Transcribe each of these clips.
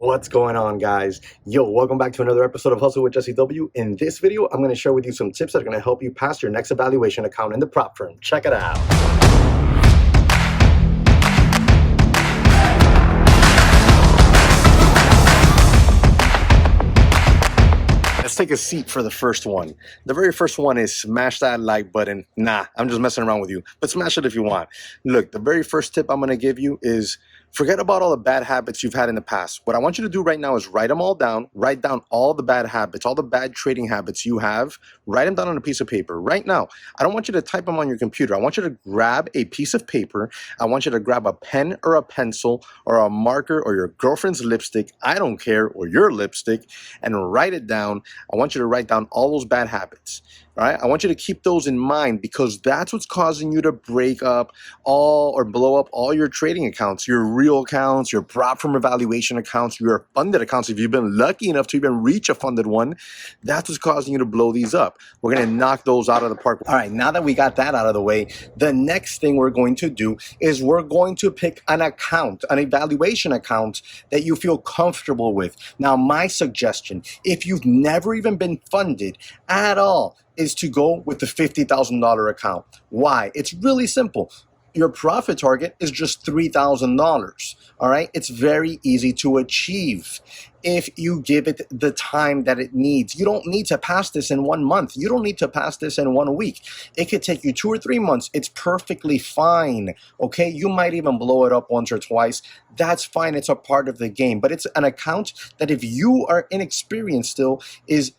What's going on, guys? Yo, welcome back to another episode of Hustle with JesseW. In this video, I'm going to share with you some tips that are going to help you pass your next evaluation account in the prop firm. Check it out. Let's take a seat for the first one. The very first one is smash that like button. Nah, I'm just messing around with you, but smash it if you want. Look, the very first tip I'm going to give you is forget about all the bad habits you've had in the past. What I want you to do right now is write them all down. Write down all the bad habits, all the bad trading habits you have. Write them down on a piece of paper right now. I don't want you to type them on your computer. I want you to grab a piece of paper. I want you to grab a pen or a pencil or a marker or your girlfriend's lipstick, I don't care, or your lipstick, and write it down. I want you to write down all those bad habits. All right, I want you to keep those in mind because that's what's causing you to break up all or blow up all your trading accounts, your real accounts, your prop firm evaluation accounts, your funded accounts. If you've been lucky enough to even reach a funded one, that's what's causing you to blow these up. We're going to knock those out of the park. All right, now that we got that out of the way, the next thing we're going to do is we're going to pick an account, an evaluation account that you feel comfortable with. Now, my suggestion, if you've never even been funded at all, is to go with the $50,000 account. Why? It's really simple. Your profit target is just $3,000. All right. It's very easy to achieve if you give it the time that it needs. You don't need to pass this in 1 month. You don't need to pass this in 1 week. It could take you 2 or 3 months. It's perfectly fine. Okay. You might even blow it up once or twice. That's fine. It's a part of the game, but it's an account that if you are inexperienced still is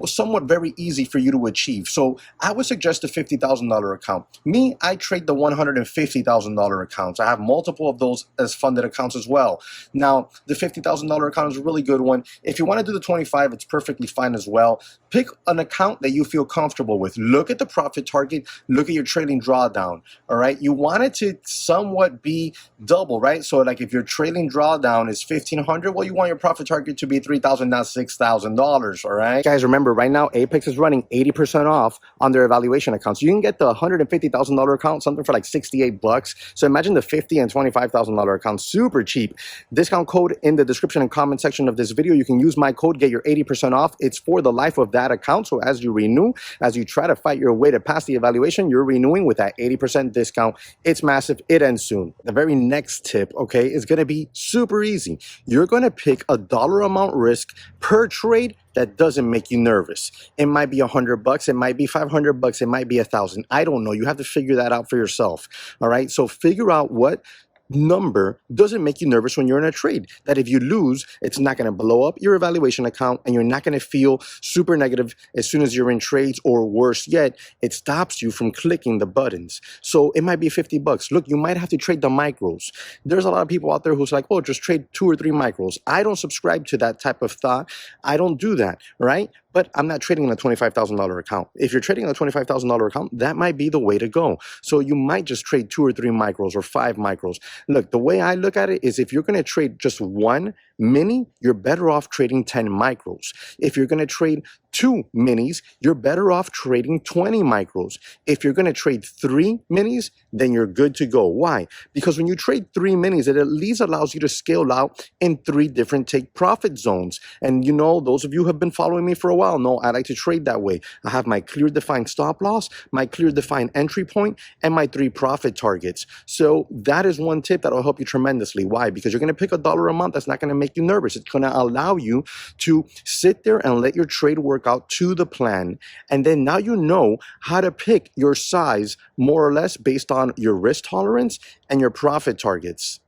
somewhat very easy for you to achieve. So I would suggest a $50,000 account. Me, I trade the $150,000 accounts. I have multiple of those as funded accounts as well. Now, the $50,000 account is a really good one. If you want to do the 25, it's perfectly fine as well. Pick an account that you feel comfortable with. Look at the profit target. Look at your trading drawdown. All right. You want it to somewhat be double, right? So like if your trading drawdown is $1,500, well, you want your profit target to be $3,000, not $6,000. All right. Guys, remember right now Apex is running 80% off on their evaluation accounts. You can get the $150,000 account, something for like 68 bucks. So imagine the $50,000 and $25,000 accounts, super cheap. Discount code in the description and comment section of this video. You can use my code, get your 80% off. It's for the life of that account. So as you renew, as you try to fight your way to pass the evaluation, you're renewing with that 80% discount. It's massive. It ends soon. The very next tip, okay, is going to be super easy. You're going to pick a dollar amount risk per trade that doesn't make you nervous. It might be $100, it might be $500, it might be $1,000. I don't know. You have to figure that out for yourself. All right. So figure out what number doesn't make you nervous when you're in a trade, that if you lose, it's not going to blow up your evaluation account and you're not going to feel super negative as soon as you're in trades, or worse yet, it stops you from clicking the buttons. So it might be $50. Look, you might have to trade the micros. There's a lot of people out there who's like, oh, just trade 2 or 3 micros. I don't subscribe to that type of thought. I don't do that, right? But I'm not trading in a $25,000 account. If you're trading in a $25,000 account, that might be the way to go. So you might just trade 2 or 3 micros or 5 micros. Look, the way I look at it is if you're going to trade just 1 mini, you're better off trading 10 micros. If you're going to trade 2 minis, you're better off trading 20 micros. If you're going to trade 3 minis, then you're good to go. Why? Because when you trade 3 minis, it at least allows you to scale out in 3 different take profit zones. And you know, those of you who have been following me for a while know I like to trade that way. I have my clear defined stop loss, my clear defined entry point, and my 3 profit targets. So that is one tip that will help you tremendously. Why? Because you're going to pick a dollar a month. That's not going to make you nervous. It's going to allow you to sit there and let your trade work out to the plan. And then now you know how to pick your size more or less based on your risk tolerance and your profit targets.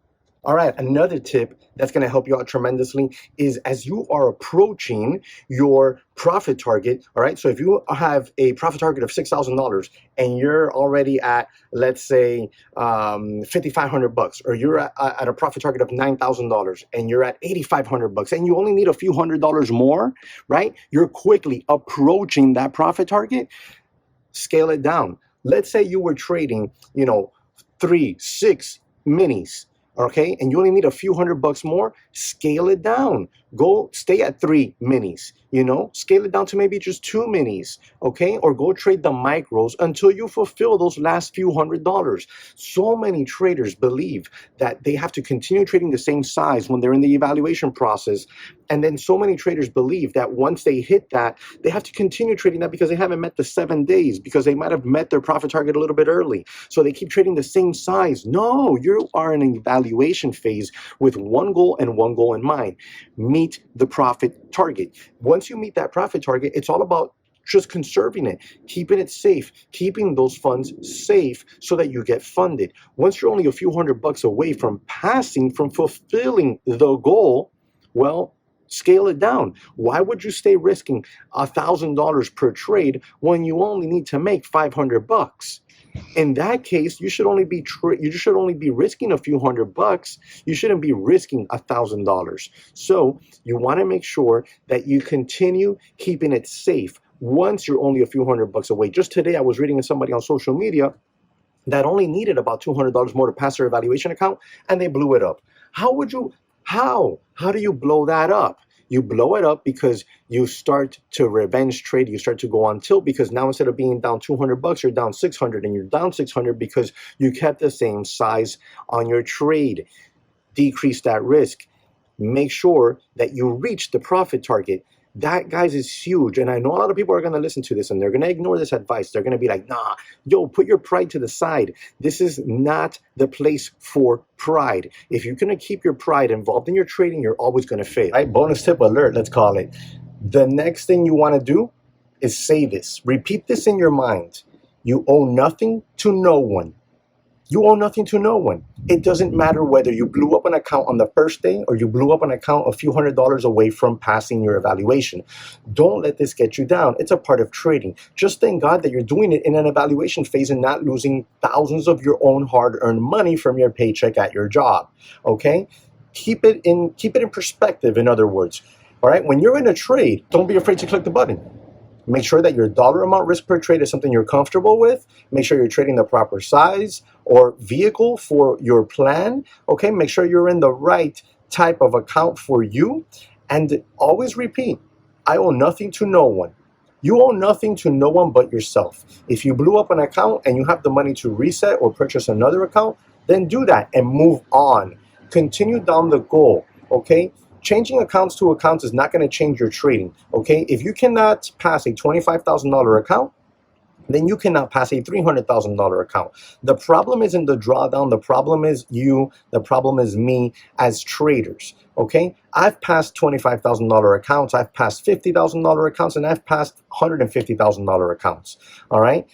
All right, another tip that's going to help you out tremendously is as you are approaching your profit target, all right? So if you have a profit target of $6,000 and you're already at, let's say, $5,500, or you're at a profit target of $9,000 and you're at $8,500 and you only need a few $100 more, right? You're quickly approaching that profit target. Scale it down. Let's say you were trading, 3, 6 minis. okay, and you only need a few $100 more, scale it down. Go stay at 3 minis, scale it down to maybe just 2 minis, okay, or go trade the micros until you fulfill those last few $100. So many traders believe that they have to continue trading the same size when they're in the evaluation process, and then so many traders believe that once they hit that, they have to continue trading that because they haven't met the 7 days, because they might have met their profit target a little bit early, so they keep trading the same size. No, you are in an evaluation phase with one goal and one goal in mind: meet the profit target. Once you meet that profit target, it's all about just conserving it, keeping it safe, keeping those funds safe so that you get funded. Once you're only a few $100 away from fulfilling the goal, well, scale it down. Why would you stay risking $1,000 per trade when you only need to make $500? In that case, you should only be risking a few $100. You shouldn't be risking $1,000. So you want to make sure that you continue keeping it safe once you're only a few $100 away. Just today, I was reading somebody on social media that only needed about $200 more to pass their evaluation account, and they blew it up. How do you blow that up? You blow it up because you start to revenge trade. You start to go on tilt, because now instead of being down $200, you're down 600, and you're down 600 because you kept the same size on your trade. Decrease that risk. Make sure that you reach the profit target. That, guys, is huge. And I know a lot of people are going to listen to this and they're going to ignore this advice. They're going to be like, nah, put your pride to the side. This is not the place for pride. If you're going to keep your pride involved in your trading, you're always going to fail. Right? Bonus tip alert, let's call it. The next thing you want to do is say this. Repeat this in your mind. You owe nothing to no one. You owe nothing to no one. It doesn't matter whether you blew up an account on the first day or you blew up an account a few $100 away from passing your evaluation. Don't let this get you down. It's a part of trading. Just thank God that you're doing it in an evaluation phase and not losing thousands of your own hard-earned money from your paycheck at your job. Okay? Keep it in perspective, in other words. All right? When you're in a trade, don't be afraid to click the button. Make sure that your dollar amount risk per trade is something you're comfortable with. Make sure you're trading the proper size or vehicle for your plan. Okay, make sure you're in the right type of account for you. And always repeat, I owe nothing to no one. You owe nothing to no one but yourself. If you blew up an account and you have the money to reset or purchase another account, then do that and move on. Continue down the goal, okay? Changing accounts to accounts is not going to change your trading, okay? If you cannot pass a $25,000 account, then you cannot pass a $300,000 account. The problem isn't the drawdown. The problem is you. The problem is me as traders, okay? I've passed $25,000 accounts. I've passed $50,000 accounts, and I've passed $150,000 accounts, all right?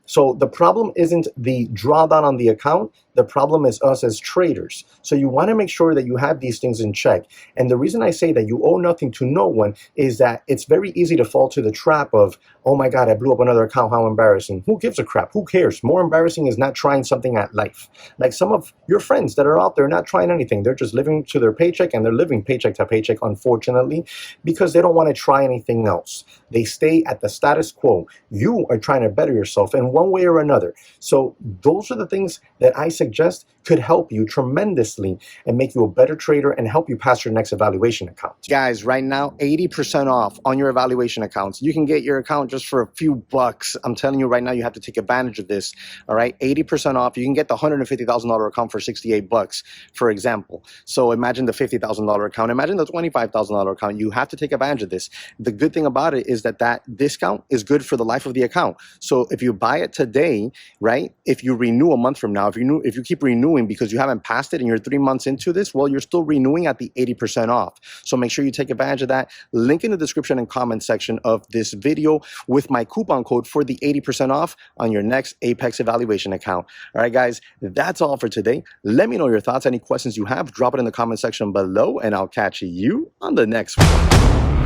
So the problem isn't the drawdown on the account. The problem is us as traders. So you want to make sure that you have these things in check. And the reason I say that you owe nothing to no one is that it's very easy to fall to the trap of, oh my God, I blew up another account. How embarrassing. Who gives a crap? Who cares? More embarrassing is not trying something at life. Like some of your friends that are out there not trying anything. They're just living to their paycheck, and they're living paycheck to paycheck, unfortunately, because they don't want to try anything else. They stay at the status quo. You are trying to better yourself in one way or another. So those are the things that I suggest could help you tremendously and make you a better trader and help you pass your next evaluation account. Guys, right now, 80% off on your evaluation accounts. You can get your account just for a few bucks. I'm telling you right now, you have to take advantage of this. All right, 80% off. You can get the $150,000 account for 68 bucks, for example. So imagine the $50,000 account. Imagine the $25,000 account. You have to take advantage of this. The good thing about it is that discount is good for the life of the account. So if you buy it today, right, if you renew a month from now, if you keep renewing because you haven't passed it and you're 3 months into this, well, you're still renewing at the 80% off. So make sure you take advantage of that. Link in the description and comment section of this video with my coupon code for the 80% off on your next Apex evaluation account. All right, guys, that's all for today. Let me know your thoughts. Any questions you have, drop it in the comment section below, and I'll catch you on the next one.